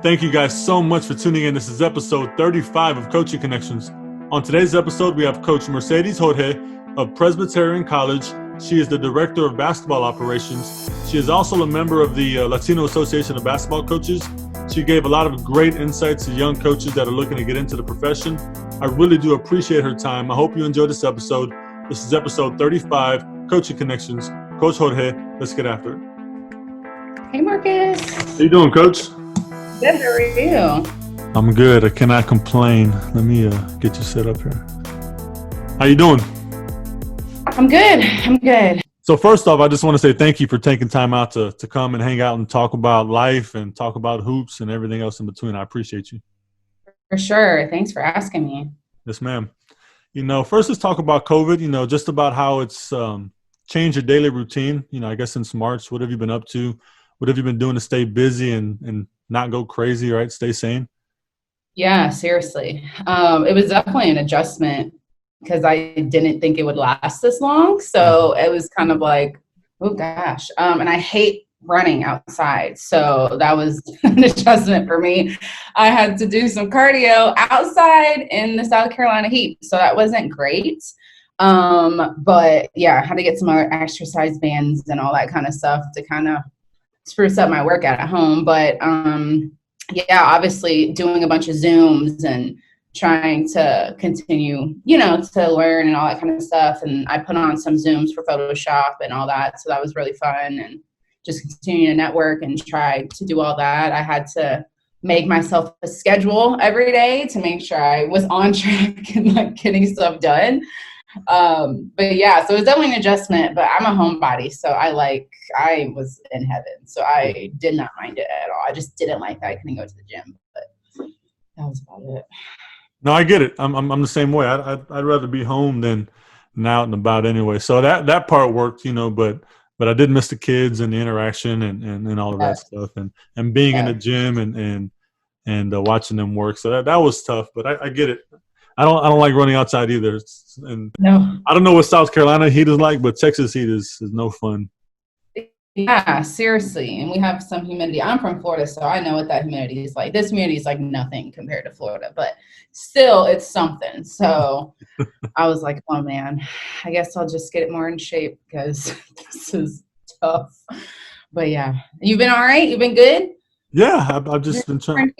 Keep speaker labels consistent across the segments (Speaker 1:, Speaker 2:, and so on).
Speaker 1: Thank you guys so much for tuning in. This is episode 35 of Coaching Connections. On today's episode, we have Coach Mercedes Jorge of Presbyterian College. She is the Director of Basketball Operations. She is also a member of the Latino Association of Basketball Coaches. She gave a lot of great insights to young coaches that are looking to get into the profession. I really do appreciate her time. I hope you enjoyed this episode. This is episode 35, Coaching Connections. Coach Jorge, let's get after it.
Speaker 2: Hey, Marcus.
Speaker 1: How you doing, Coach?
Speaker 2: Good, how are you?
Speaker 1: I'm good. I cannot complain. Let me get you set up here. How you doing?
Speaker 2: I'm good.
Speaker 1: So first off, I just want to say thank you for taking time out to come and hang out and talk about life and talk about hoops and everything else in between. I appreciate you.
Speaker 2: For sure. Thanks for asking me.
Speaker 1: Yes, ma'am. First let's talk about COVID, just about how it's changed your daily routine. I guess since March, what have you been up to? What have you been doing to stay busy and not go crazy, right? Stay sane?
Speaker 2: Yeah, seriously. It was definitely an adjustment because I didn't think it would last this long. So it was kind of like, oh gosh. And I hate running outside. So that was an adjustment for me. I had to do some cardio outside in the South Carolina heat. So that wasn't great. But yeah, I had to get some other exercise bands and all that kind of stuff to kind of spruce up my workout at home. But yeah, obviously doing a bunch of Zooms and trying to continue, to learn and all that kind of stuff. And I put on some Zooms for Photoshop and all that. So that was really fun, and just continue to network and try to do all that. I had to make myself a schedule every day to make sure I was on track and getting stuff done. But yeah, so it was definitely an adjustment, but I'm a homebody. So I was in heaven. So I did not mind it at all. I just didn't like that I couldn't go to the gym, but that was about it.
Speaker 1: No, I get it. I'm the same way. I'd rather be home than out and about anyway. So that part worked, but I did miss the kids and the interaction and all of that stuff and being in the gym and watching them work. So that was tough, but I get it. I don't like running outside either.
Speaker 2: No.
Speaker 1: I don't know what South Carolina heat is like, but Texas heat is no fun.
Speaker 2: Yeah, seriously. And we have some humidity. I'm from Florida, so I know what that humidity is like. This humidity is like nothing compared to Florida, but still it's something. So I was like, oh man, I guess I'll just get it more in shape because this is tough. But yeah, you've been all right? You've been good?
Speaker 1: Yeah, I've just been trying.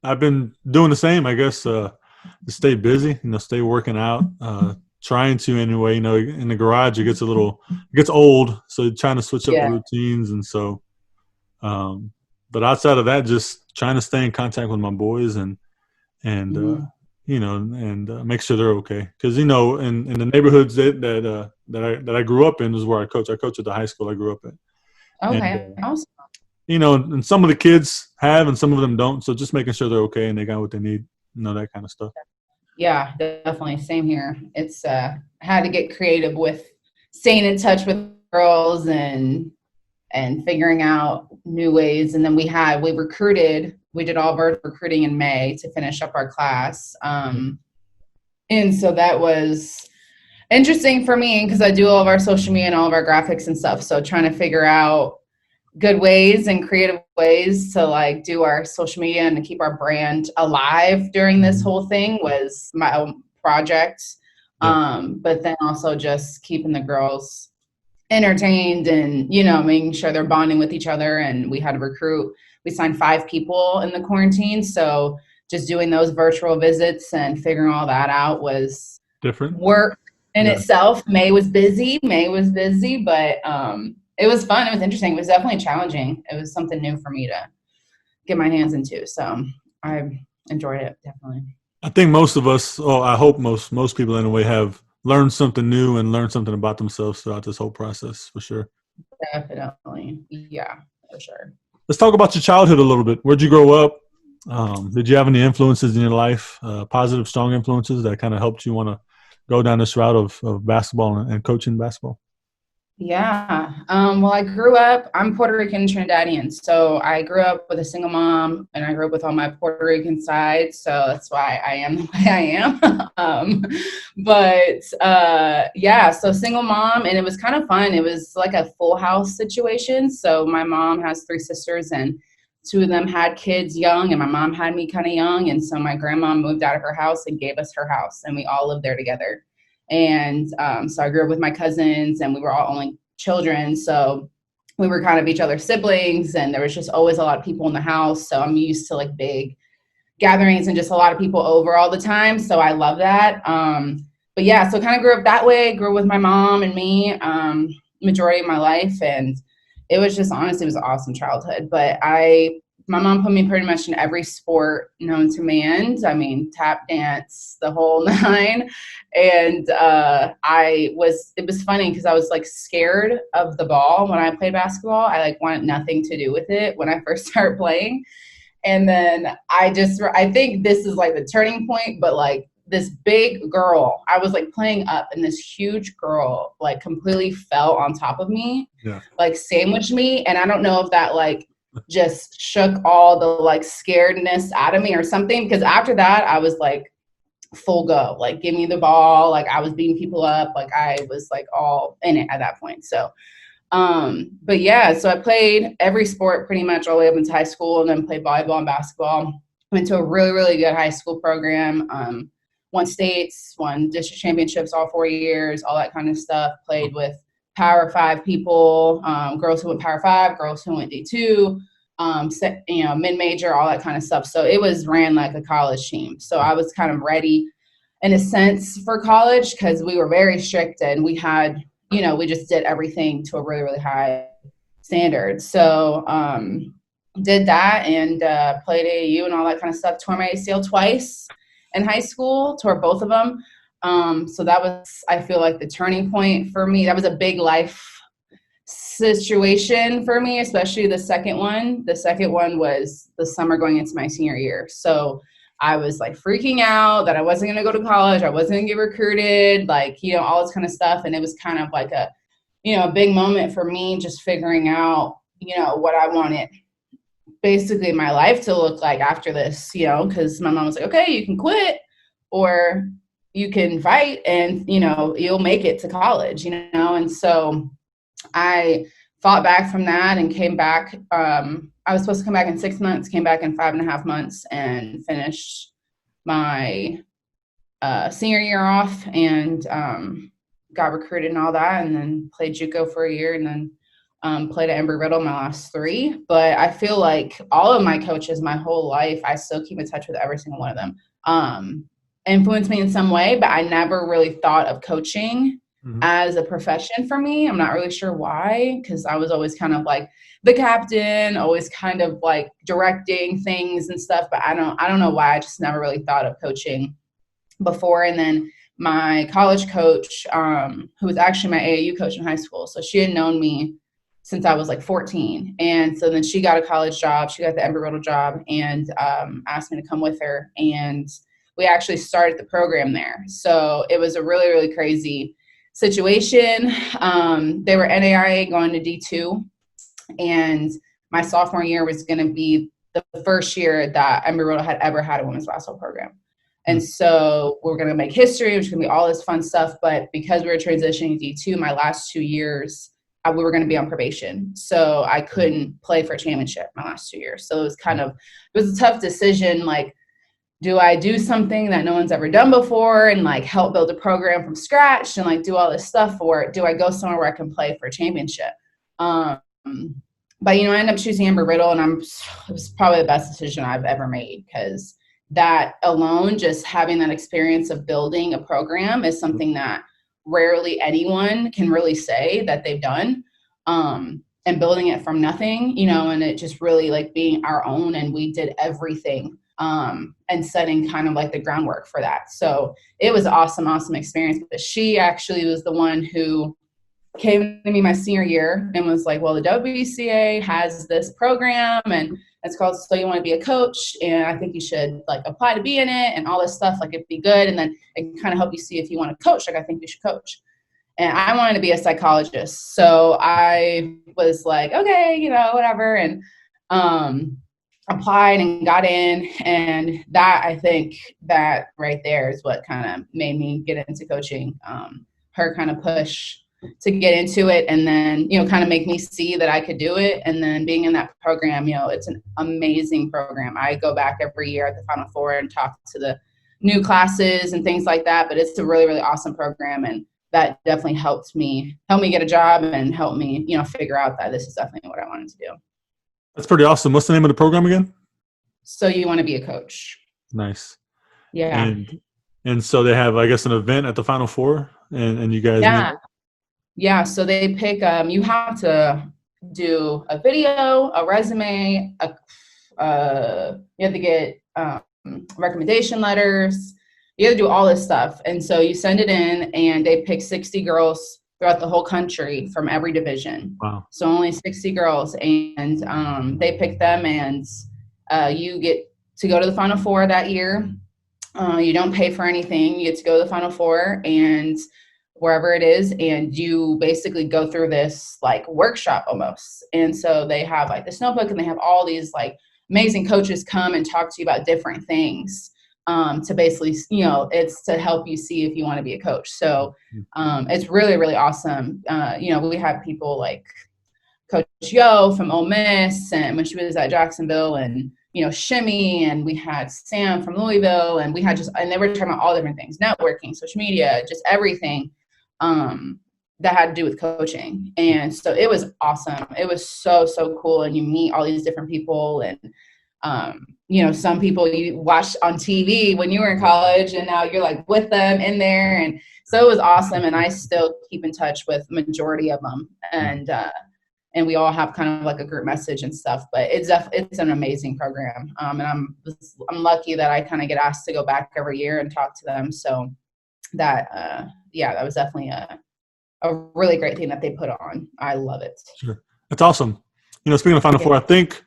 Speaker 1: I've been doing the same, I guess, to stay busy, stay working out, trying to anyway. In the garage it gets old, so trying to switch up the routines. And so but outside of that, just trying to stay in contact with my boys and make sure they're okay, because in the neighborhoods that I grew up in is where I coach at the high school I grew up at.
Speaker 2: Okay. Awesome.
Speaker 1: And some of the kids have and some of them don't, so just making sure they're okay and they got what they need, that kind of stuff.
Speaker 2: Yeah, definitely. Same here. It's I had to get creative with staying in touch with girls and figuring out new ways. And then we did all of our recruiting in May to finish up our class. And so that was interesting for me because I do all of our social media and all of our graphics and stuff. So trying to figure out good ways and creative ways to do our social media and to keep our brand alive during this whole thing was my own project. But then also just keeping the girls entertained and, making sure they're bonding with each other. And we signed 5 people in the quarantine. So just doing those virtual visits and figuring all that out was
Speaker 1: different
Speaker 2: work in itself. May was busy, but, it was fun. It was interesting. It was definitely challenging. It was something new for me to get my hands into. So I enjoyed it, definitely.
Speaker 1: I think most of us, I hope most people anyway, have learned something new and learned something about themselves throughout this whole process, for sure.
Speaker 2: Definitely. Yeah, for sure.
Speaker 1: Let's talk about your childhood a little bit. Where'd you grow up? Did you have any influences in your life, positive, strong influences that kind of helped you want to go down this route of basketball and coaching basketball?
Speaker 2: Yeah. Well, I'm Puerto Rican Trinidadian. So I grew up with a single mom and I grew up with all my Puerto Rican side. So that's why I am the way I am. So single mom, and it was kind of fun. It was like a full house situation. So my mom has 3 sisters and two of them had kids young, and my mom had me kind of young. And so my grandma moved out of her house and gave us her house, and we all lived there together. And so I grew up with my cousins, and we were all only children. So we were kind of each other's siblings, and there was just always a lot of people in the house. So I'm used to like big gatherings and just a lot of people over all the time. So I love that. But yeah, so kind of grew up that way, grew up with my mom and me majority of my life. And it was just, honestly, it was an awesome childhood. But my mom put me pretty much in every sport known to man. I mean, tap dance, the whole nine. And it was funny because I was like scared of the ball when I played basketball. I like wanted nothing to do with it when I first started playing. And then I think this is like the turning point, but like this big girl, I was like playing up, and this huge girl like completely fell on top of me, like sandwiched me. And I don't know if that like just shook all the like scaredness out of me or something, because after that I was like full go, like give me the ball, like I was beating people up, like I was like all in it at that point. So but yeah, so I played every sport pretty much all the way up into high school, and then played volleyball and basketball. Went to a really, really good high school program, won states, won district championships all 4 years, all that kind of stuff. Played with Power 5 people, girls who went Power 5, girls who went D2, mid-major, all that kind of stuff. So it was ran like a college team. So I was kind of ready in a sense for college, because we were very strict, and we had, we just did everything to a really, really high standard. So did that, and played AAU and all that kind of stuff. Tore my ACL twice in high school, tore both of them. So that was, I feel like, the turning point for me. That was a big life situation for me, especially the second one. The second one was the summer going into my senior year. So I was like freaking out that I wasn't going to go to college. I wasn't going to get recruited, like, all this kind of stuff. And it was kind of like a big moment for me, just figuring out, what I wanted basically my life to look like after this, because my mom was like, okay, you can quit or you can fight and, you'll make it to college, And so I fought back from that and came back. I was supposed to come back in 6 months, came back in 5.5 months, and finished my senior year off, and got recruited and all that, and then played JUCO for a year, and then played at Embry-Riddle my last 3. But I feel like all of my coaches my whole life, I still keep in touch with every single one of them, influenced me in some way, but I never really thought of coaching as a profession for me. I'm not really sure why, because I was always kind of like the captain, always kind of like directing things and stuff, but I don't know why. I just never really thought of coaching before. And then my college coach, who was actually my AAU coach in high school, so she had known me since I was like 14. And so then she got a college job. She got the Embry-Riddle job, and asked me to come with her. And we actually started the program there. So it was a really, really crazy situation. They were NAIA going to D2, and my sophomore year was going to be the first year that Embry-Riddle had ever had a women's basketball program. And so we're going to make history. It was going to be all this fun stuff. But because we were transitioning to D2, my last 2 years, we were going to be on probation. So I couldn't play for a championship my last 2 years. So it was a tough decision. Like, do I do something that no one's ever done before and like help build a program from scratch and like do all this stuff, or do I go somewhere where I can play for a championship? But I ended up choosing Embry-Riddle, and it was probably the best decision I've ever made, because that alone, just having that experience of building a program, is something that rarely anyone can really say that they've done. And building it from nothing, and it just really like being our own, and we did everything. And setting kind of like the groundwork for that. So it was an awesome experience. But she actually was the one who came to me my senior year and was like, well, the WCA has this program, and it's called So You Want to Be a Coach, and I think you should like apply to be in it and all this stuff. Like, it'd be good. And then it can kind of help you see if you want to coach. Like, I think you should coach. And I wanted to be a psychologist. So I was like, okay, whatever. And, applied and got in, and that, I think that right there is what kind of made me get into coaching. Her kind of push to get into it, and then, kind of make me see that I could do it. And then being in that program, it's an amazing program. I go back every year at the Final Four and talk to the new classes and things like that. But it's a really, really awesome program. And that definitely helped me get a job and help me, figure out that this is definitely what I wanted to do.
Speaker 1: That's pretty awesome. What's the name of the program again?
Speaker 2: So You Want to Be a Coach.
Speaker 1: Nice.
Speaker 2: Yeah.
Speaker 1: And so they have, I guess, an event at the Final Four, and you guys meet?
Speaker 2: Yeah, so they pick, you have to do a video, a resume, you have to get recommendation letters. You have to do all this stuff. And so you send it in, and they pick 60 girls throughout the whole country from every division.
Speaker 1: Wow.
Speaker 2: So only 60 girls, and they pick them, and you get to go to the Final Four that year. You don't pay for anything. You get to go to the Final Four and wherever it is, and you basically go through this like workshop almost. And so they have like this notebook, and they have all these like amazing coaches come and talk to you about different things to basically, it's to help you see if you want to be a coach. So it's really, really awesome. We have people like Coach Yo from Ole Miss, and when she was at Jacksonville, and Shimmy, and we had Sam from Louisville, and and they were talking about all different things, networking, social media, just everything that had to do with coaching. And so it was awesome. It was so, so cool. And you meet all these different people, and some people you watched on TV when you were in college, and now you're like with them in there. And so it was awesome. And I still keep in touch with majority of them. And we all have kind of like a group message and stuff, but it's an amazing program. And I'm lucky that I kind of get asked to go back every year and talk to them. So that, that was definitely a really great thing that they put on. I love it.
Speaker 1: Sure. That's awesome. Speaking of Final Four, I think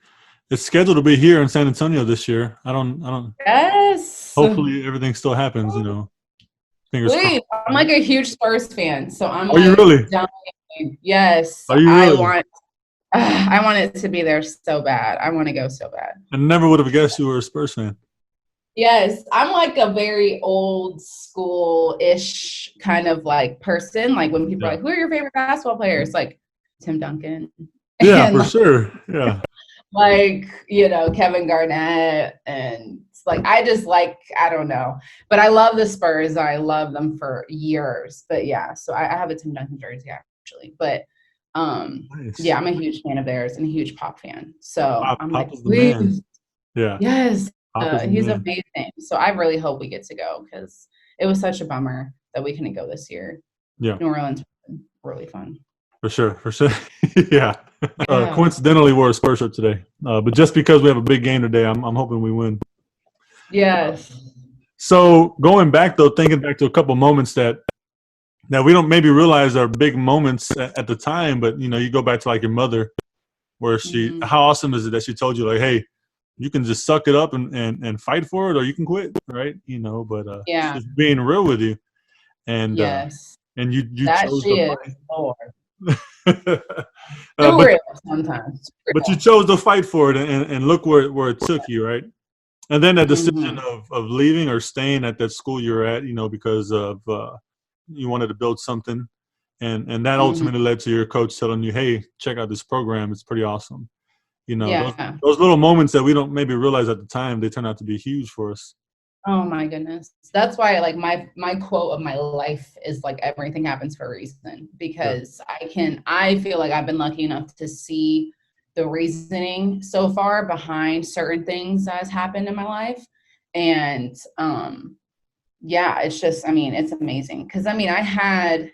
Speaker 1: it's scheduled to be here in San Antonio this year. I don't.
Speaker 2: Yes.
Speaker 1: Hopefully everything still happens, Fingers crossed.
Speaker 2: I'm like a huge Spurs fan. So I'm
Speaker 1: you really?
Speaker 2: Yes.
Speaker 1: Are you really?
Speaker 2: I want it to be there so bad. I want to go so bad.
Speaker 1: I never would have guessed you were a Spurs fan.
Speaker 2: Yes. I'm like a very old school-ish kind of like person. Like when people are like, who are your favorite basketball players? Like Tim Duncan.
Speaker 1: Yeah,
Speaker 2: and
Speaker 1: for sure. Yeah.
Speaker 2: Like, Kevin Garnett, and it's like, I don't know. But I love the Spurs. I love them for years. But yeah, so I have a Tim Duncan jersey actually. But
Speaker 1: nice.
Speaker 2: Yeah, I'm a huge fan of theirs and a huge Pop fan. So I'm
Speaker 1: Pop
Speaker 2: like,
Speaker 1: is the man. Yeah.
Speaker 2: Yes. He's
Speaker 1: man.
Speaker 2: Amazing. So I really hope we get to go, because it was such a bummer that we couldn't go this year.
Speaker 1: Yeah.
Speaker 2: New Orleans was really fun.
Speaker 1: For sure. Yeah. Coincidentally, we're a Spurs shirt today. But just because we have a big game today, I'm hoping we win.
Speaker 2: Yes.
Speaker 1: So going back, though, thinking back to a couple moments that we don't maybe realize are big moments at the time, but, you go back to like your mother, where she, how awesome is it that she told you like, hey, you can just suck it up and fight for it, or you can quit, right? But just being real with you. And
Speaker 2: yes.
Speaker 1: And you
Speaker 2: that
Speaker 1: chose
Speaker 2: she
Speaker 1: to
Speaker 2: is Lord.
Speaker 1: but,
Speaker 2: sometimes.
Speaker 1: But you chose to fight for it, and look where it took you, right? And then that decision of leaving or staying at that school you're at, because of you wanted to build something, and that ultimately led to your coach telling you, hey, check out this program. It's pretty awesome. Those little moments that we don't maybe realize at the time, they turn out to be huge for us.
Speaker 2: Oh my goodness. That's why like my quote of my life is like, everything happens for a reason, because I feel like I've been lucky enough to see the reasoning so far behind certain things that has happened in my life. And it's just, it's amazing. Because I had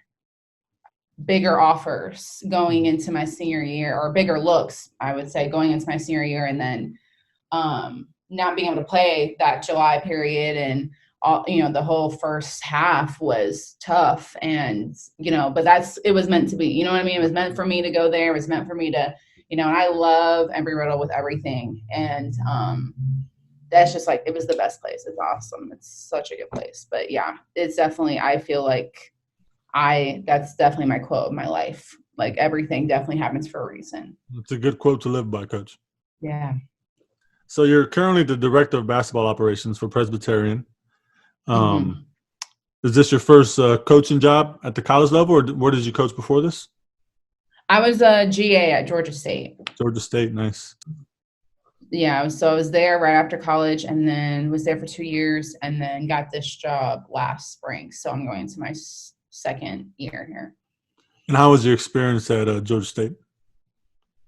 Speaker 2: bigger offers going into my senior year, or bigger looks, I would say, going into my senior year, and then not being able to play that July period, and all, the whole first half was tough, and but it was meant to be, it was meant for me to go there. It was meant for me to, and I love Embry-Riddle with everything, and that's just like, it was the best place. It's awesome. It's such a good place. But yeah, it's definitely, I feel like that's definitely my quote of my life. Like, everything definitely happens for a reason.
Speaker 1: It's a good quote to live by, Coach.
Speaker 2: Yeah.
Speaker 1: So you're currently the director of basketball operations for Presbyterian. Is this your first coaching job at the college level, or where did you coach before this?
Speaker 2: I was a GA at Georgia State.
Speaker 1: Georgia State, nice.
Speaker 2: Yeah, so I was there right after college and then was there for 2 years and then got this job last spring. So I'm going into my second year here.
Speaker 1: And how was your experience at Georgia State?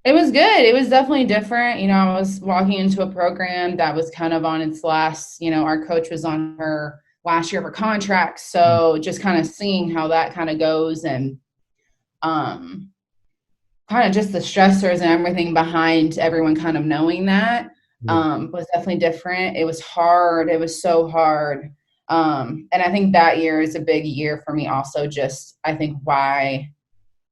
Speaker 2: It was good. It was definitely different. You know, I was walking into a program that was kind of on its last, you know, our coach was on her last year of her contract. So just kind of seeing how that kind of goes and kind of just the stressors and everything behind everyone kind of knowing that was definitely different. It was hard. It was so hard. And I think that year is a big year for me also, just I think why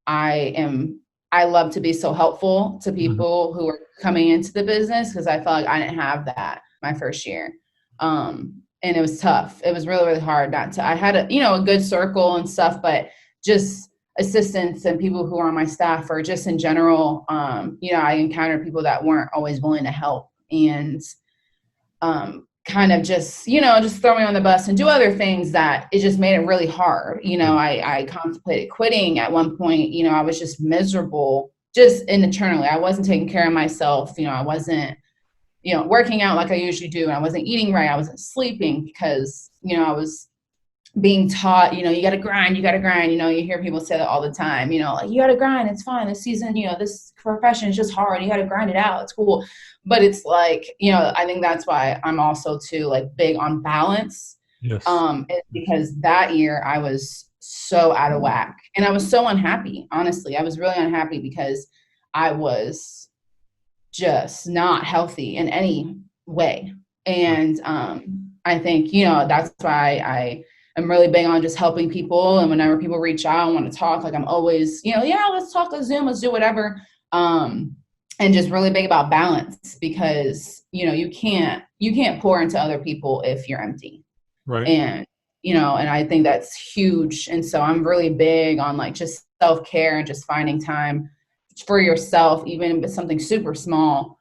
Speaker 2: I love to be so helpful to people who are coming into the business, because I felt like I didn't have that my first year. And it was tough. It was really, really hard I had a good circle and stuff, but just assistants and people who are on my staff or just in general, I encountered people that weren't always willing to help and kind of just throw me on the bus and do other things that it just made it really hard. I contemplated quitting at one point. I was just miserable just internally. I wasn't taking care of myself. I wasn't, working out like I usually do. And I wasn't eating right. I wasn't sleeping because, I was being taught, you got to grind. You hear people say that all the time, like you got to grind. It's fine. This season, this profession is just hard. You got to grind it out. It's cool. But it's like, I think that's why I'm also too like big on balance.
Speaker 1: Yes.
Speaker 2: It's because that year I was so out of whack and I was so unhappy. Honestly, I was really unhappy because I was just not healthy in any way. And I think, that's why I'm really big on just helping people. And whenever people reach out and want to talk, like I'm always, let's talk, let's Zoom, let's do whatever. And just really big about balance because, you can't pour into other people if you're empty.
Speaker 1: Right.
Speaker 2: And, and I think that's huge. And so I'm really big on like just self-care and just finding time for yourself, even if it's something super small,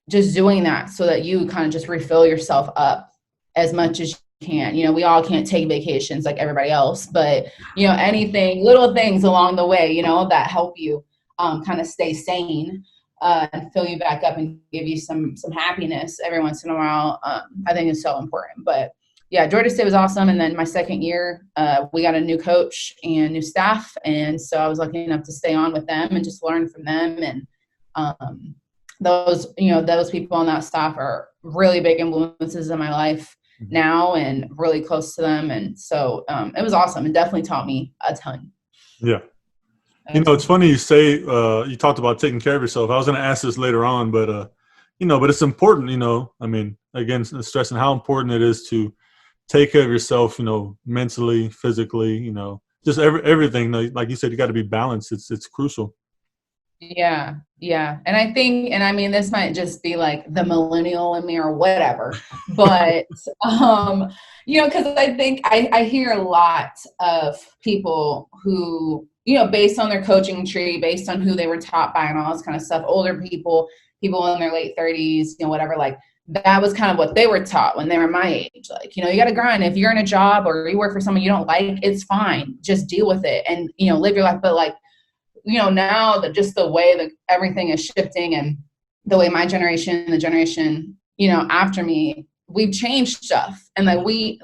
Speaker 2: just doing that so that you kind of just refill yourself up as much as you can. We all can't take vacations like everybody else, but, anything, little things along the way, that help you kind of stay sane and fill you back up and give you some happiness every once in a while, I think is so important. But yeah, Georgia State was awesome. And then my second year, we got a new coach and new staff. And so I was lucky enough to stay on with them and just learn from them. And those people on that staff are really big influences in my life now and really close to them. And so it was awesome and definitely taught me a ton.
Speaker 1: Yeah. It's funny you say you talked about taking care of yourself. I was going to ask this later on, but but it's important, I mean, again, stressing how important it is to take care of yourself, mentally, physically, just everything. Like you said, you got to be balanced. It's crucial.
Speaker 2: Yeah. Yeah. And I think, and I mean, this might just be like the millennial in me or whatever, but, cause I think I hear a lot of people who, based on their coaching tree, based on who they were taught by and all this kind of stuff, older people in their late 30s, whatever, like that was kind of what they were taught when they were my age. Like, you got to grind. If you're in a job or you work for someone you don't like, it's fine. Just deal with it and, live your life. But like, now that just the way that everything is shifting and the way my generation, the generation, after me, we've changed stuff. And like, we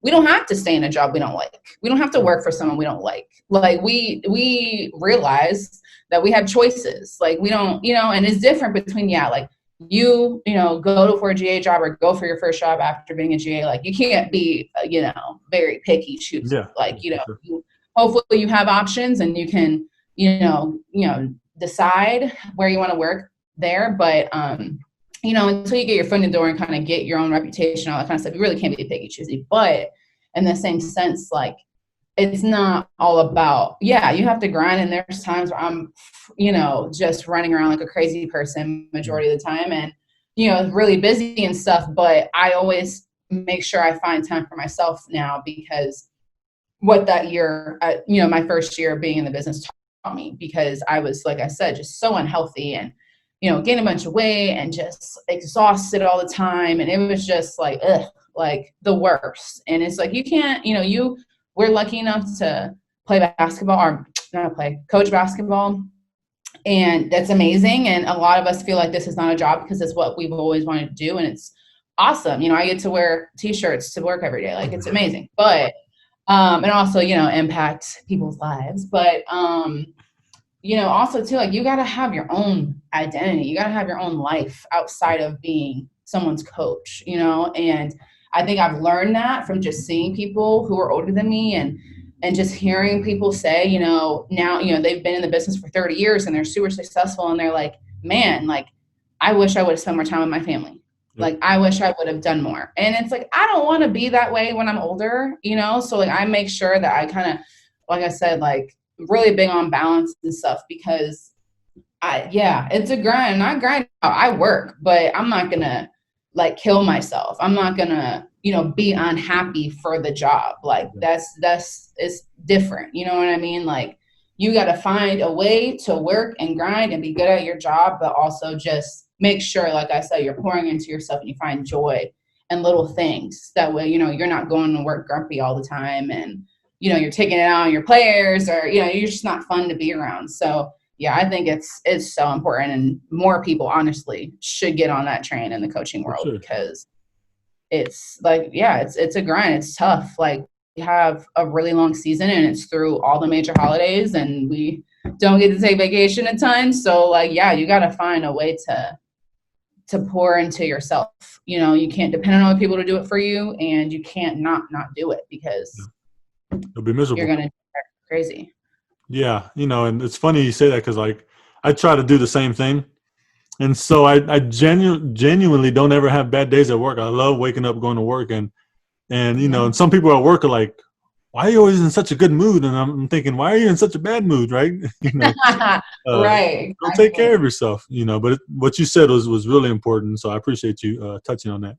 Speaker 2: don't have to stay in a job we don't like. We don't have to work for someone we don't like. Like we realize that we have choices. Like we don't, and it's different between, go for a GA job or go for your first job after being a GA. Like you can't be, very picky choosing. Yeah, like, hopefully you have options and you can, decide where you want to work there. But, until you get your foot in the door and kind of get your own reputation, all that kind of stuff, you really can't be picky choosy. But in the same sense, like, it's not all about, you have to grind. And there's times where I'm, just running around like a crazy person majority of the time and, really busy and stuff. But I always make sure I find time for myself now because what that year, my first year being in the business taught me, because I was, like I said, just so unhealthy and, gaining a bunch of weight and just exhausted all the time. And it was just like, like the worst. And it's like, you can't, we're lucky enough to play basketball, or not play, coach basketball. And that's amazing. And a lot of us feel like this is not a job because it's what we've always wanted to do. And it's awesome. I get to wear t-shirts to work every day. Like, it's amazing. But, and also, impact people's lives. But, also too, like, you got to have your own identity. You got to have your own life outside of being someone's coach, and I think I've learned that from just seeing people who are older than me and just hearing people say, now, they've been in the business for 30 years and they're super successful. And they're like, man, like, I wish I would have spent more time with my family. Yeah. Like, I wish I would have done more. And it's like, I don't want to be that way when I'm older, so like, I make sure that I kind of, like I said, like, really big on balance and stuff, because it's a grind. Not grind. I work, but I'm not going to like kill myself. I'm not going to, be unhappy for the job. Like, it's different. You know what I mean? Like, you got to find a way to work and grind and be good at your job, but also just make sure, like I said, you're pouring into yourself and you find joy in little things. That way, you're not going to work grumpy all the time, and, you're taking it out on your players, or, you're just not fun to be around. So yeah, I think it's so important, and more people honestly should get on that train in the coaching world. Sure. Because it's like, it's a grind. It's tough. Like, we have a really long season and it's through all the major holidays, and we don't get to take vacation a ton. So like, you got to find a way to pour into yourself. You can't depend on other people to do it for you, and you can't not do it, because
Speaker 1: you'll be miserable.
Speaker 2: You're going to be crazy.
Speaker 1: Yeah. And it's funny you say that, because like, I try to do the same thing. And so I genuinely don't ever have bad days at work. I love waking up, going to work, and and some people at work are like, why are you always in such a good mood? And I'm thinking, why are you in such a bad mood, right?
Speaker 2: Right.
Speaker 1: Go take care of yourself, but what you said was really important. So I appreciate you touching on that.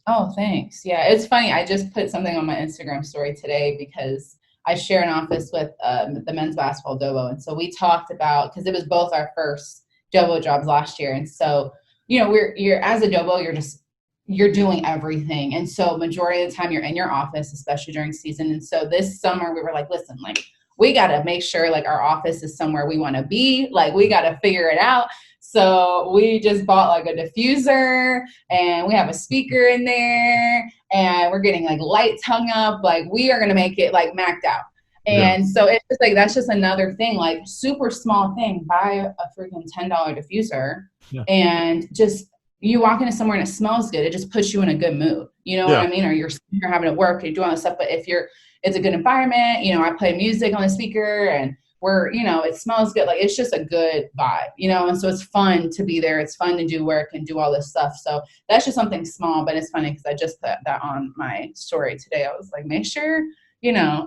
Speaker 2: Oh, thanks. Yeah, it's funny. I just put something on my Instagram story today because I share an office with the men's basketball Dobo. And so we talked about, because it was both our first Dobo jobs last year. And so, you're as a Dobo, you're doing everything. And so majority of the time you're in your office, especially during season. And so this summer we were like, listen, like, we got to make sure like our office is somewhere we want to be. Like, we got to figure it out. So we just bought like a diffuser, and we have a speaker in there, and we're getting like lights hung up. Like, we are going to make it like maxed out. And so it's just like, that's just another thing, like, super small thing. Buy a freaking $10 diffuser and just, you walk into somewhere and it smells good. It just puts you in a good mood. You know what I mean? Or you're having to work, you're doing all this stuff. But if it's a good environment, I play music on the speaker, and we're, it smells good. Like, it's just a good vibe, and so it's fun to be there. It's fun to do work and do all this stuff. So that's just something small, but it's funny because I just put that on my story today. I was like, make sure,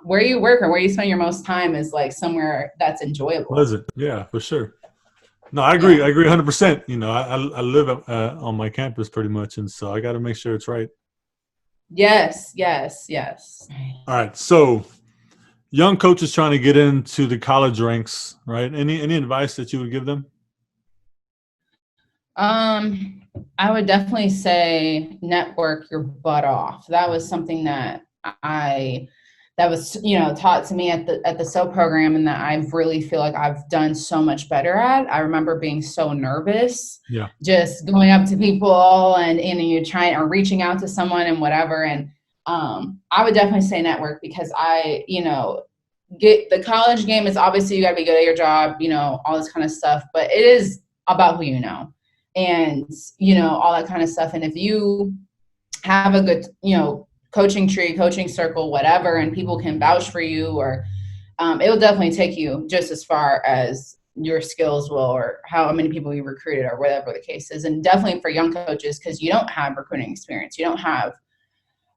Speaker 2: where you work or where you spend your most time is like somewhere that's enjoyable.
Speaker 1: Pleasant. Yeah, for sure. No, I agree. I agree 100%. I live on my campus pretty much. And so I got to make sure it's right.
Speaker 2: Yes.
Speaker 1: All right. So young coaches trying to get into the college ranks, right? Any advice that you would give them?
Speaker 2: I would definitely say network your butt off. That was something that was taught to me at the SO program, and that I really feel like I've done so much better at. I remember being so nervous, just going up to people and you're trying or reaching out to someone and whatever. And I would definitely say network, because get the college game is obviously you got to be good at your job, all this kind of stuff, but it is about who and all that kind of stuff. And if you have a good coaching tree, coaching circle, whatever, and people can vouch for you, or it will definitely take you just as far as your skills will, or how many people you recruited, or whatever the case is. And definitely for young coaches, because you don't have recruiting experience, you don't have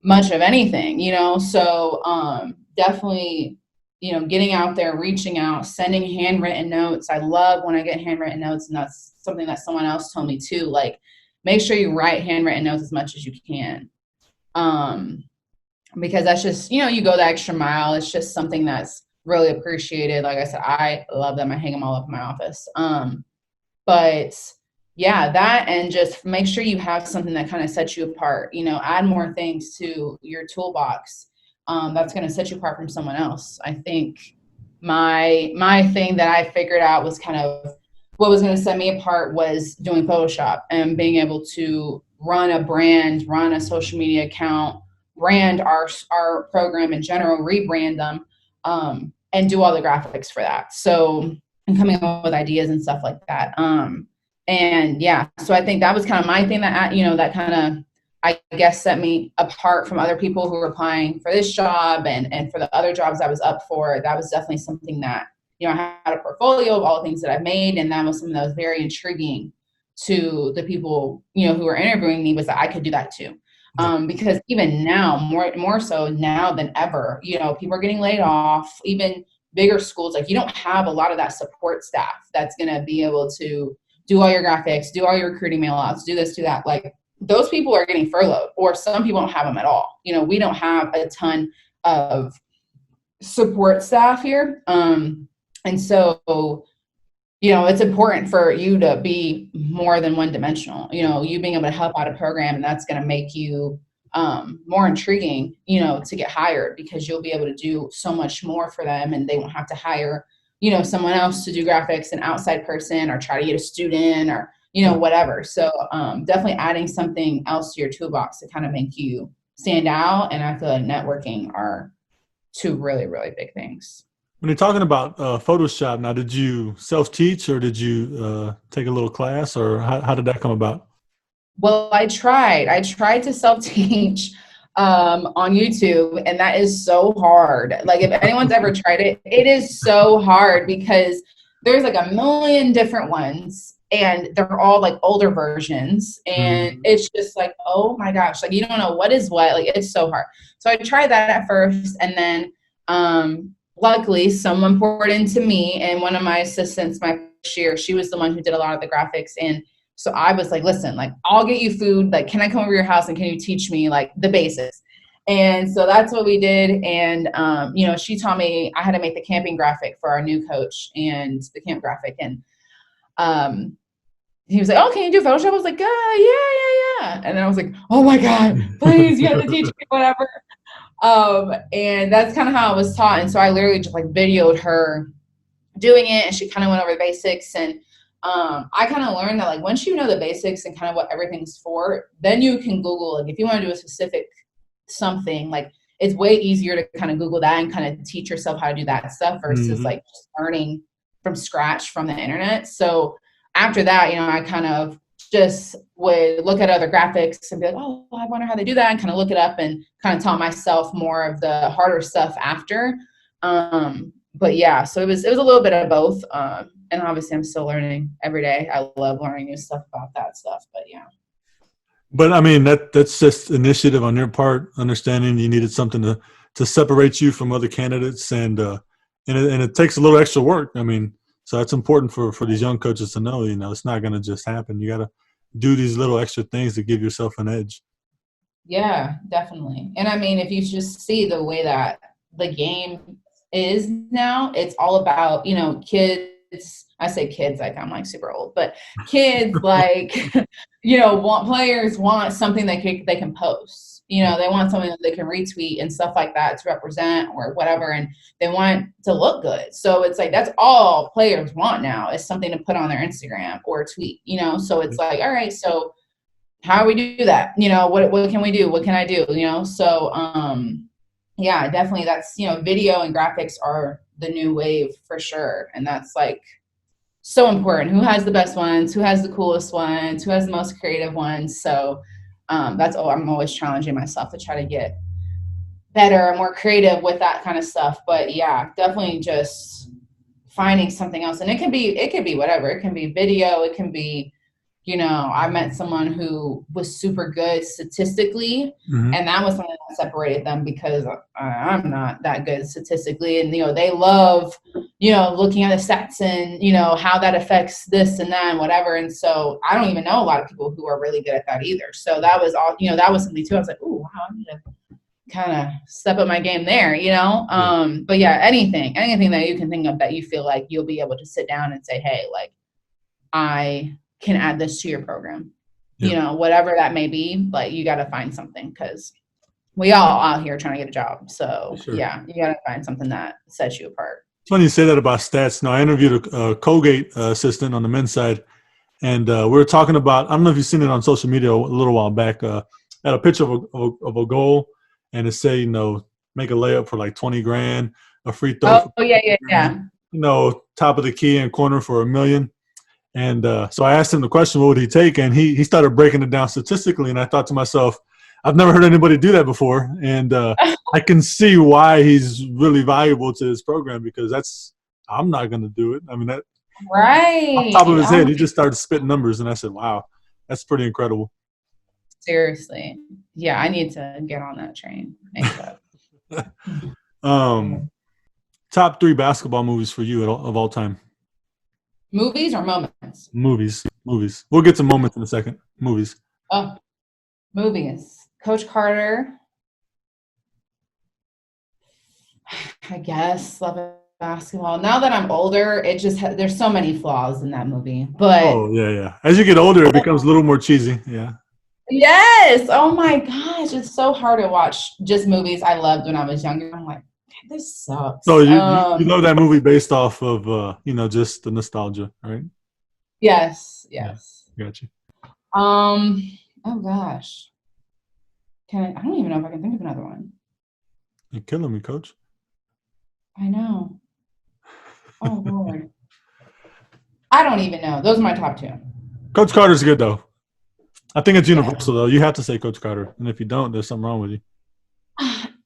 Speaker 2: much of anything, so definitely getting out there, reaching out, sending handwritten notes. I love when I get handwritten notes, and that's something that someone else told me too. Like, make sure you write handwritten notes as much as you can. Because that's just, you go the extra mile. It's just something that's really appreciated. Like I said, I love them. I hang them all up in my office. But Yeah, that, and just make sure you have something that kind of sets you apart. Add more things to your toolbox. That's going to set you apart from someone else. I think my thing that I figured out was kind of what was going to set me apart was doing Photoshop and being able to run a brand, run a social media account, brand our program in general, rebrand them, and do all the graphics for that. So, and coming up with ideas and stuff like that. And yeah, so I think that was kind of my thing that, that kind of, I guess, set me apart from other people who were applying for this job and for the other jobs I was up for. That was definitely something that, I had a portfolio of all the things that I've made. And that was something that was very intriguing to the people, who were interviewing me, was that I could do that too. Because even now, more so now than ever, people are getting laid off. Even bigger schools, like, you don't have a lot of that support staff that's going to be able to do all your graphics, do all your recruiting mail outs, do this, do that. Like, those people are getting furloughed, or some people don't have them at all. We don't have a ton of support staff here. And so, it's important for you to be more than one dimensional, you being able to help out a program, and that's going to make you more intriguing, to get hired, because you'll be able to do so much more for them, and they won't have to hire, someone else to do graphics, an outside person, or try to get a student, or, whatever. So definitely adding something else to your toolbox to kind of make you stand out. And I feel like networking are two really, really big things.
Speaker 1: When you're talking about Photoshop, now, did you self-teach, or did you take a little class, or how did that come about?
Speaker 2: Well, I tried to self-teach on YouTube, and that is so hard. Like, if anyone's ever tried it, it is so hard, because there's like a million different ones, and they're all like older versions, and it's just like, oh my gosh, like, you don't know what is what. Like, it's so hard. So I tried that at first, and then luckily someone poured into me, and one of my assistants my first year, she was the one who did a lot of the graphics. And so I was like, listen, like, I'll get you food. Like, can I come over your house, and can you teach me like the basics? And so that's what we did. And, she taught me, I had to make the camping graphic for our new coach, and the camp graphic. And he was like, oh, can you do Photoshop? I was like, yeah. And I was like, oh my God, please, you have to teach me whatever. And that's kind of how I was taught. And so I literally just like videoed her doing it, and she kind of went over the basics. And I kind of learned that, like, once you know the basics and kind of what everything's for, then you can Google, like, if you want to do a specific something, like, it's way easier to kind of Google that and kind of teach yourself how to do that stuff versus like just learning from scratch from the internet. So after that, I kind of just would look at other graphics and be like, oh, I wonder how they do that, and kind of look it up and kind of taught myself more of the harder stuff after. But yeah, so it was a little bit of both. And obviously I'm still learning every day. I love learning new stuff about that stuff, but yeah.
Speaker 1: But I mean, that's just initiative on your part, understanding you needed something to separate you from other candidates, and it takes a little extra work. I mean, so that's important for these young coaches to know. It's not going to just happen. You got to do these little extra things to give yourself an edge.
Speaker 2: Yeah, definitely. And I mean, if you just see the way that the game is now, it's all about, kids. I say kids like I'm like super old, but kids like, players want something they can post. They want something that they can retweet and stuff like that to represent or whatever, and they want to look good. So it's like that's all players want now, is something to put on their Instagram or tweet. So it's like, all right, so how do we do that? What can we do? What can I do? So yeah, definitely that's, video and graphics are the new wave for sure. And that's like so important. Who has the best ones? Who has the coolest ones? Who has the most creative ones? So that's all. I'm always challenging myself to try to get better and more creative with that kind of stuff. But yeah, definitely just finding something else. And it can be whatever. It can be video. It can be, I met someone who was super good statistically, and that was something that separated them, because I'm not that good statistically. And, they love, looking at the stats and, how that affects this and that and whatever. And so I don't even know a lot of people who are really good at that either. So that was all, that was something too. I was like, ooh, wow, I need to kind of step up my game there, But yeah, anything that you can think of that you feel like you'll be able to sit down and say, hey, like, I can add this to your program.
Speaker 1: Yeah.
Speaker 2: You know, whatever that may be, like you got to find something because we all out here trying to get a job. So
Speaker 1: Sure.
Speaker 2: yeah, you got to find something that sets you apart.
Speaker 1: It's funny you say that about stats. Now, I interviewed a Colgate assistant on the men's side, and we were talking about, I don't know if you've seen it on social media a little while back, had a picture of a goal, and it say, you know, make a layup for like 20 grand, a free throw.
Speaker 2: Oh yeah.
Speaker 1: You know, top of the key and corner for $1 million. And so I asked him the question, what would he take? And he started breaking it down statistically, and I thought to myself, I've never heard anybody do that before, and I can see why he's really valuable to his program because I'm not going to do it. I mean, that
Speaker 2: right
Speaker 1: on top of his head, he just started spitting numbers, and I said, "Wow, that's pretty incredible."
Speaker 2: Seriously, yeah, I need to get on that train.
Speaker 1: Top 3 basketball movies for you of all time.
Speaker 2: Movies or moments?
Speaker 1: Movies. We'll get to moments in a second. Movies.
Speaker 2: Oh, movies. Coach Carter. I guess love basketball. Now that I'm older, it just there's so many flaws in that movie. But
Speaker 1: yeah. As you get older, it becomes a little more cheesy. Yeah.
Speaker 2: Yes. Oh my gosh, it's so hard to watch just movies I loved when I was younger. I'm like, this sucks.
Speaker 1: So you love that movie based off of just the nostalgia, right?
Speaker 2: Yes.
Speaker 1: Yeah, got you.
Speaker 2: Oh gosh. I don't even know if I can think of another one.
Speaker 1: You're killing me, Coach.
Speaker 2: I know. Oh Lord. I don't even know. Those are my top 2.
Speaker 1: Coach Carter's good though. I think it's universal though. You have to say Coach Carter, and if you don't, there's something wrong with you.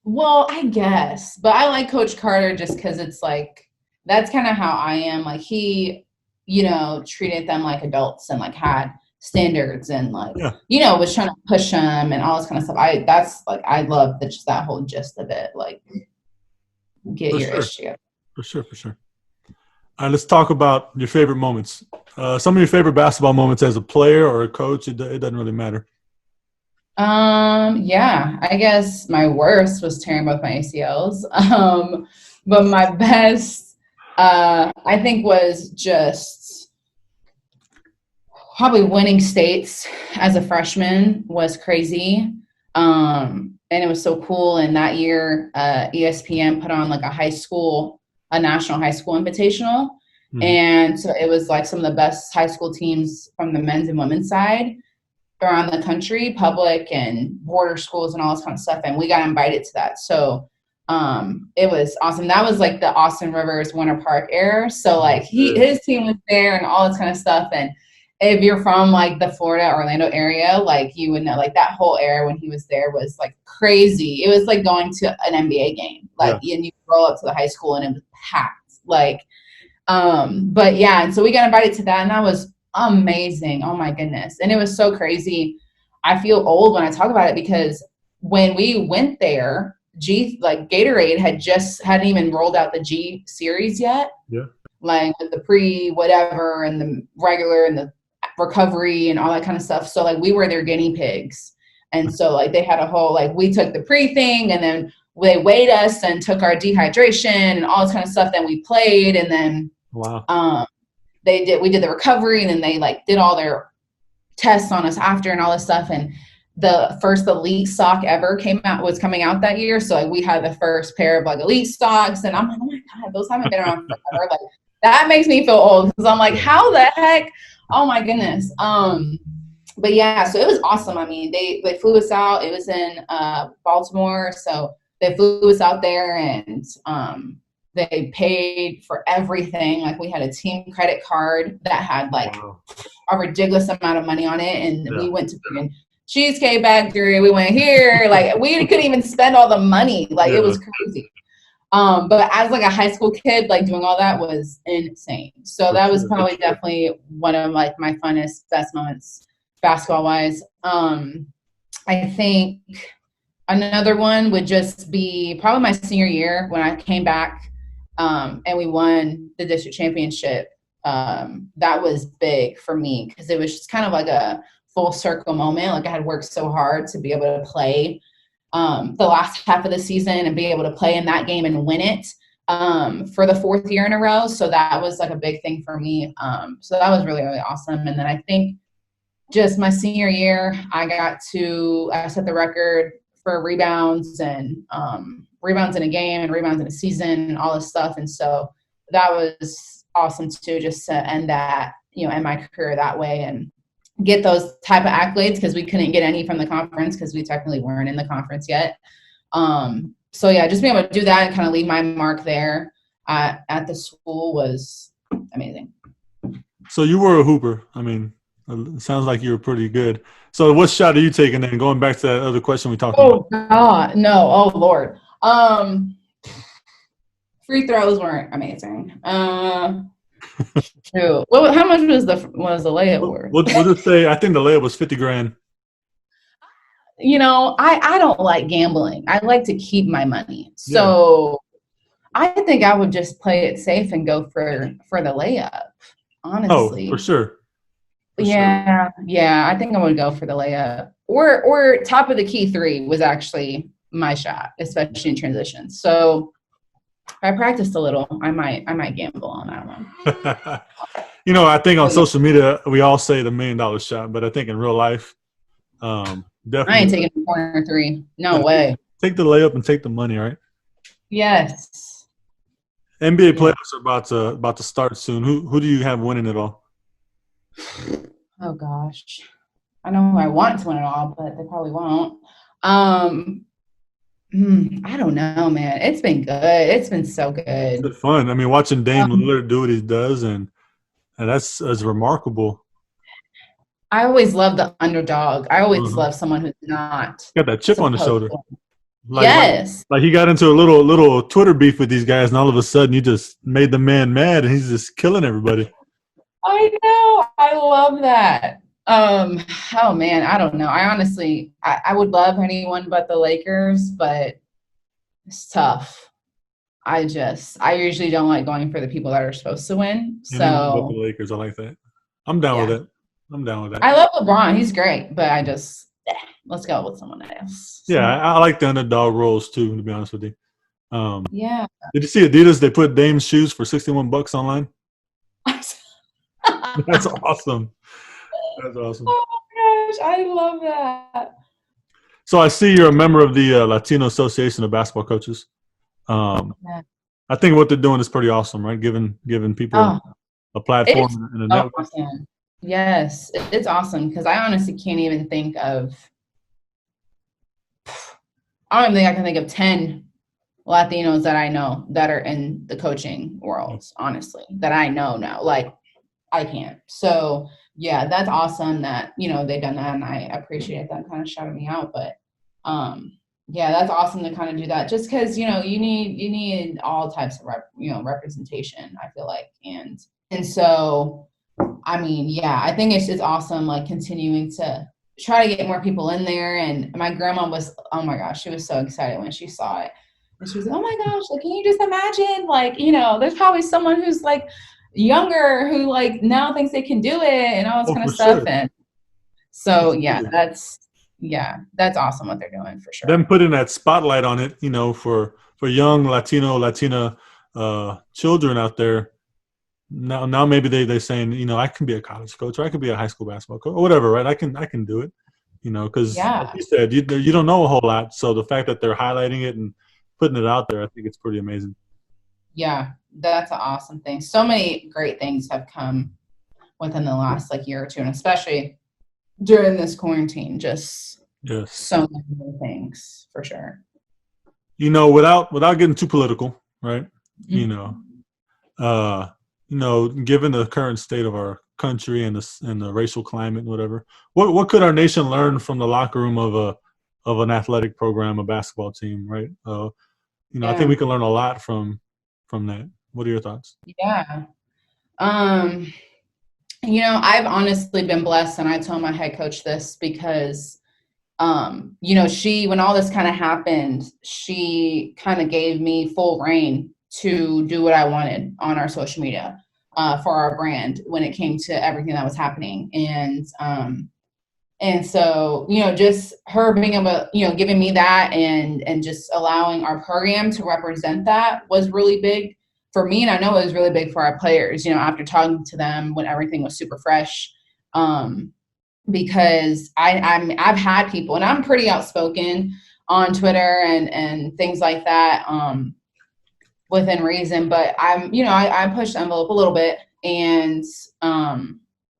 Speaker 2: Well, I guess, but I like Coach Carter just because it's like that's kind of how I am. Like he, treated them like adults and like had standards and like was trying to push them and all this kind of stuff. I love just that whole gist of it. Like get your ish together.
Speaker 1: For sure. All right, let's talk about your favorite moments. Some of your favorite basketball moments as a player or a coach. It doesn't really matter.
Speaker 2: Yeah, I guess my worst was tearing both my ACLs. But my best, I think was just probably winning states as a freshman was crazy. And it was so cool. And that year, ESPN put on like a national high school invitational. Mm-hmm. And so it was like some of the best high school teams from the men's and women's side around the country, public and border schools and all this kind of stuff. And we got invited to that. So it was awesome. That was like the Austin Rivers Winter Park era. So like his team was there and all this kind of stuff. And if you're from like the Florida, Orlando area, like you would know like that whole era when he was there was like crazy. It was like going to an NBA game. And you roll up to the high school and it was packed. Like, but yeah, and so we got invited to that and that was amazing. Oh my goodness. And it was so crazy. I feel old when I talk about it because when we went there, Gatorade hadn't even rolled out the G series yet. Yeah. Like with the pre whatever and the regular and the recovery and all that kind of stuff. So like we were their guinea pigs. And so like they had a whole, like we took the pre thing and then they weighed us and took our dehydration and all this kind of stuff. Then we played and then we did the recovery and then they like did all their tests on us after and all this stuff. And the first elite sock ever was coming out that year. So like we had the first pair of like elite socks and I'm like, oh my God, those haven't been around forever. Like that makes me feel old because I'm like, how the heck? Oh my goodness. But yeah, so it was awesome. I mean, they flew us out. It was in Baltimore. So they flew us out there and they paid for everything. Like we had a team credit card that had like a ridiculous amount of money on it. And we went to freaking Cheesecake Factory. We went here. Like we couldn't even spend all the money. Like it was crazy. But as like a high school kid, like doing all that was insane. So that was probably definitely one of like my funnest, best moments basketball wise. I think another one would just be probably my senior year when I came back and we won the district championship. That was big for me because it was just kind of like a full circle moment. Like I had worked so hard to be able to play the last half of the season and be able to play in that game and win it. for the 4th year in a row. So that was like a big thing for me. So that was really, really awesome. And then I think just my senior year, I set the record for rebounds and rebounds in a game and rebounds in a season and all this stuff. And so that was awesome too, just to end that, end my career that way and get those type of accolades, because we couldn't get any from the conference because we technically weren't in the conference yet. So yeah, just being able to do that and kind of leave my mark there at the school was amazing.
Speaker 1: So you were a hooper. I mean, it sounds like you were pretty good. So what shot are you taking then? Going back to that other question we talked about.
Speaker 2: Oh God, no. Oh Lord. Free throws weren't amazing. Shoot. How much was the layup worth?
Speaker 1: We'll just say I think the layup was $50,000.
Speaker 2: I don't like gambling. I like to keep my money. So I think I would just play it safe and go for the layup, honestly.
Speaker 1: Oh, for sure.
Speaker 2: Yeah. I think I would go for the layup. Or top of the key 3 was actually my shot, especially in transition. So if I practiced a little, I might gamble on that one.
Speaker 1: I think on social media we all say the $1 million shot, but I think in real life, definitely.
Speaker 2: I ain't taking the corner 3. No way.
Speaker 1: Take the layup and take the money, right?
Speaker 2: Yes.
Speaker 1: NBA playoffs are about to start soon. Who do you have winning it all?
Speaker 2: Oh gosh, I know I want to win it all, but they probably won't. I don't know, man. It's been good. It's been so good.
Speaker 1: It's been fun. I mean, watching Dame Lillard do what he does, and that's remarkable.
Speaker 2: I always love the underdog. I always love someone who's not
Speaker 1: got that chip on the shoulder.
Speaker 2: Yes.
Speaker 1: Like he got into a little Twitter beef with these guys, and all of a sudden you just made the man mad, and he's just killing everybody.
Speaker 2: I know. I love that. Oh man, I don't know. I honestly, I would love anyone but the Lakers, but it's tough. I usually don't like going for the people that are supposed to win. So
Speaker 1: but the Lakers, I like that. I'm down with it. I
Speaker 2: love LeBron. He's great, but let's go with someone else.
Speaker 1: Yeah, I like the underdog roles too, to be honest with you.
Speaker 2: Yeah.
Speaker 1: Did you see Adidas? They put Dame's shoes for $61 online. That's awesome. That's awesome.
Speaker 2: Oh my gosh, I love that.
Speaker 1: So I see you're a member of the Latino Association of Basketball Coaches. I think what they're doing is pretty awesome, right? Giving people a platform and a network.
Speaker 2: Awesome. Yes, it's awesome because I honestly can't even think of – I don't even think I can think of 10 Latinos that I know that are in the coaching world, honestly, that I know now. Like, I can't. So, yeah, that's awesome that, they've done that, and I appreciate them kind of shouting me out. But, yeah, that's awesome to kind of do that just because, you need all types of, representation, I feel like. And so, I mean, yeah, I think it's just awesome, like, continuing to try to get more people in there. And my grandma was, oh, my gosh, she was so excited when she saw it. And she was like, oh, my gosh, like, can you just imagine, like, there's probably someone who's, like, younger who like now thinks they can do it and all this kind of stuff. Sure. And so that's awesome what they're doing for sure.
Speaker 1: Them putting that spotlight on it, for young Latina children out there. Now maybe they're saying, I can be a college coach or I can be a high school basketball coach or whatever, right? I can do it, because like you said, you don't know a whole lot. So the fact that they're highlighting it and putting it out there, I think it's pretty amazing.
Speaker 2: Yeah, that's an awesome thing. So many great things have come within the last year or two, and especially during this quarantine, just so many things for sure.
Speaker 1: Without getting too political, right?
Speaker 2: Mm-hmm.
Speaker 1: Given the current state of our country and the racial climate and whatever, what could our nation learn from the locker room of an athletic program, a basketball team, right? I think we can learn a lot from that. What are your thoughts?
Speaker 2: Yeah. I've honestly been blessed, and I told my head coach this because, when all this kind of happened, she kind of gave me full reign to do what I wanted on our social media for our brand when it came to everything that was happening. And And so, just her being able to, giving me that and just allowing our program to represent that was really big for me. And I know it was really big for our players, after talking to them when everything was super fresh. Because I've had people, and I'm pretty outspoken on Twitter and things like that, within reason, but I push the envelope a little bit, and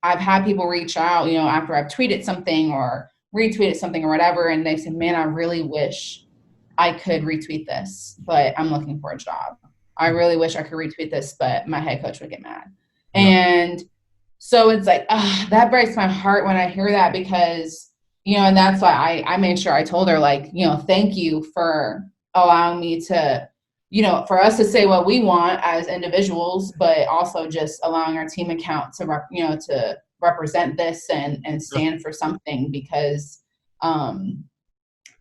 Speaker 2: I've had people reach out, after I've tweeted something or retweeted something or whatever, and they said, man, I really wish I could retweet this, but I'm looking for a job. I really wish I could retweet this, but my head coach would get mad. Yeah. And so it's like, that breaks my heart when I hear that, because, and that's why I made sure I told her, like, thank you for allowing me to, for us to say what we want as individuals, but also just allowing our team account to, to represent this and stand for something, because, like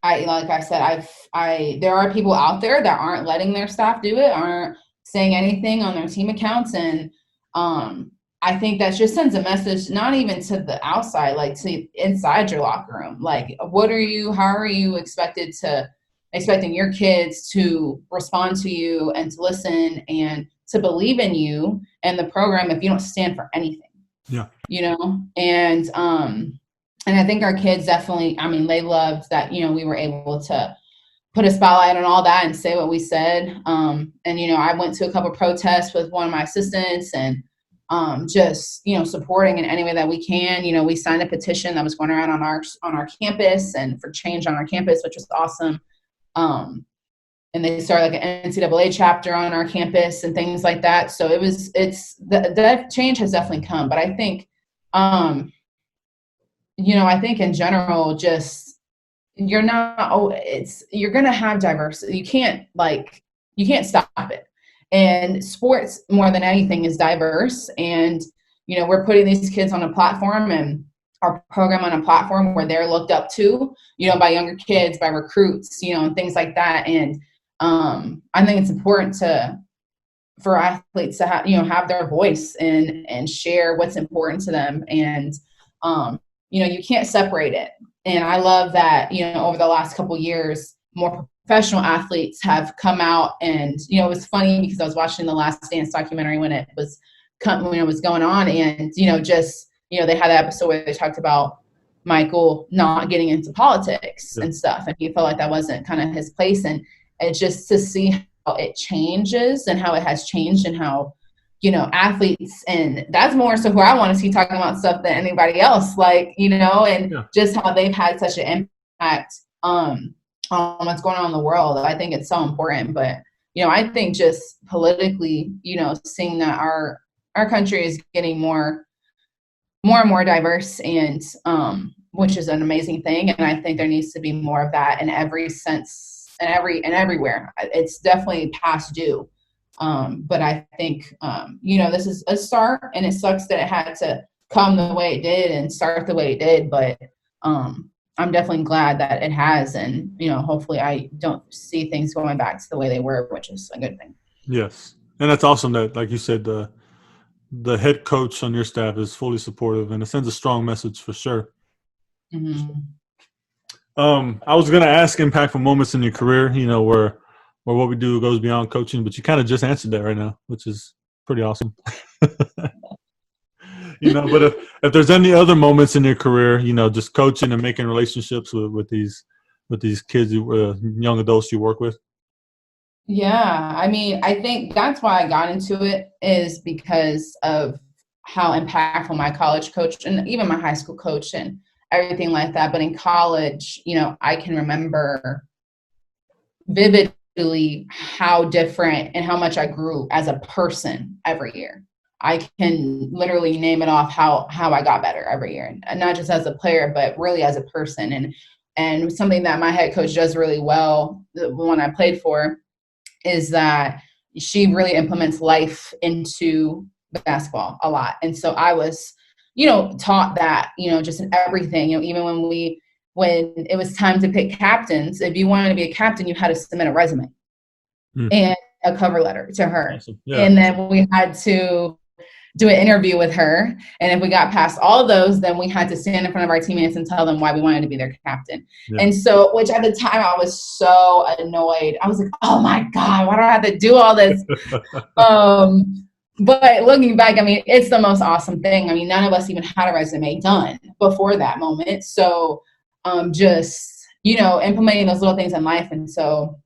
Speaker 2: I said, there are people out there that aren't letting their staff do it, aren't saying anything on their team accounts. And, I think that just sends a message, not even to the outside, like to inside your locker room. Like, how are you expecting your kids to respond to you and to listen and to believe in you and the program if you don't stand for anything?
Speaker 1: Yeah.
Speaker 2: And I think our kids definitely, they loved that, we were able to put a spotlight on all that and say what we said. And, I went to a couple protests with one of my assistants, and just, supporting in any way that we can. We signed a petition that was going around on our campus and for change on our campus, which was awesome. And they started like an NCAA chapter on our campus and things like that. So that change has definitely come. But I think, I think in general, just, you're going to have diversity. You can't stop it. And sports, more than anything, is diverse. And, we're putting these kids on a platform and our program on a platform where they're looked up to, by younger kids, by recruits, and things like that. And I think it's important for athletes to have their voice and share what's important to them. And, you can't separate it. And I love that, over the last couple of years, more professional athletes have come out. And, it was funny because I was watching the Last Dance documentary when it was going on. And, they had that episode where they talked about Michael not getting into politics and stuff. And he felt like that wasn't kind of his place. And it's just to see how it changes and how it has changed, and how, athletes, and that's more so who I want to see talking about stuff than anybody else, just how they've had such an impact on what's going on in the world. I think it's so important. But, I think just politically, seeing that our country is getting more and more diverse, and which is an amazing thing. And I think there needs to be more of that in every sense and everywhere. It's definitely past due. But I think, this is a start, and it sucks that it had to come the way it did and start the way it did. But I'm definitely glad that it has. And, hopefully I don't see things going back to the way they were, which is a good thing.
Speaker 1: Yes. And that's awesome that, like you said, the head coach on your staff is fully supportive, and it sends a strong message for sure.
Speaker 2: Mm-hmm.
Speaker 1: I was going to ask impactful moments in your career, where what we do goes beyond coaching, but you kind of just answered that right now, which is pretty awesome. But if there's any other moments in your career, just coaching and making relationships with these kids, young adults you work with.
Speaker 2: Yeah, I think that's why I got into it, is because of how impactful my college coach and even my high school coach and everything like that. But in college, I can remember vividly how different and how much I grew as a person every year. I can literally name it off how I got better every year, and not just as a player, but really as a person. And something that my head coach does really well, the one I played for, is that she really implements life into basketball a lot. And so I was, taught that, just in everything, even when it was time to pick captains, if you wanted to be a captain, you had to submit a resume and a cover letter to her.
Speaker 1: Awesome. Yeah.
Speaker 2: And then we had to do an interview with her. And if we got past all of those, then we had to stand in front of our teammates and tell them why we wanted to be their captain. Yeah. And so, which at the time I was so annoyed. I was like, oh my God, why do I have to do all this? But looking back, I mean, it's the most awesome thing. I mean, none of us even had a resume done before that moment. So just, implementing those little things in life. And so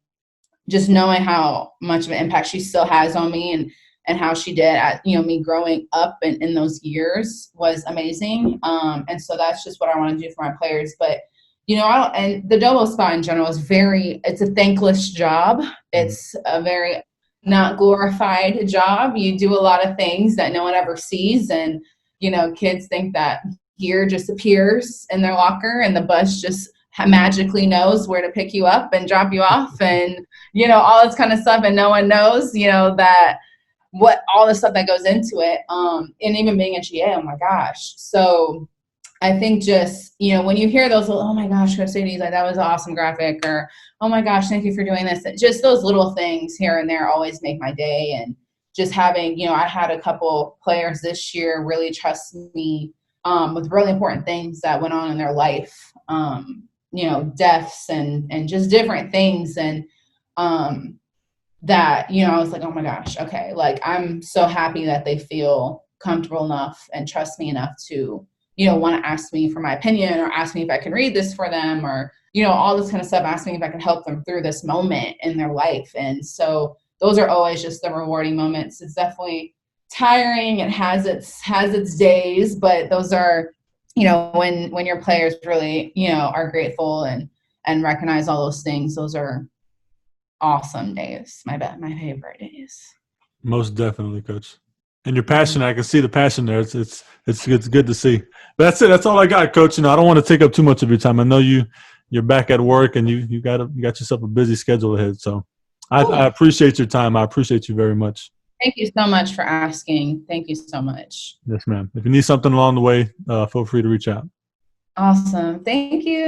Speaker 2: just knowing how much of an impact she still has on me and how she did at, me growing up in those years was amazing. And so that's just what I want to do for my players. But, and the double spot in general is it's a thankless job. It's a very not glorified job. You do a lot of things that no one ever sees. And, kids think that gear just appears in their locker and the bus just magically knows where to pick you up and drop you off and, all this kind of stuff. And no one knows, that what all the stuff that goes into it. And even being a GA, oh my gosh. So I think just, when you hear those, oh my gosh, Coach Mercedes, like that was an awesome graphic, or, oh my gosh, thank you for doing this. Just those little things here and there always make my day. And just having, I had a couple players this year really trust me with really important things that went on in their life, deaths and just different things. And that, I was like, oh my gosh, okay. Like, I'm so happy that they feel comfortable enough and trust me enough to, want to ask me for my opinion or ask me if I can read this for them or, all this kind of stuff, ask me if I can help them through this moment in their life. And so those are always just the rewarding moments. It's definitely tiring. It has its days, but those are, when your players really, are grateful and recognize all those things, those are awesome days. My favorite days.
Speaker 1: Most definitely, Coach. And your passion, I can see the passion there. It's good to see. But that's it. That's all I got, Coach. I don't want to take up too much of your time. I know you're back at work and you got yourself a busy schedule ahead. So I appreciate your time. I appreciate you very much.
Speaker 2: Thank you so much for asking. Thank you so much.
Speaker 1: Yes, ma'am. If you need something along the way, feel free to reach out.
Speaker 2: Awesome. Thank you.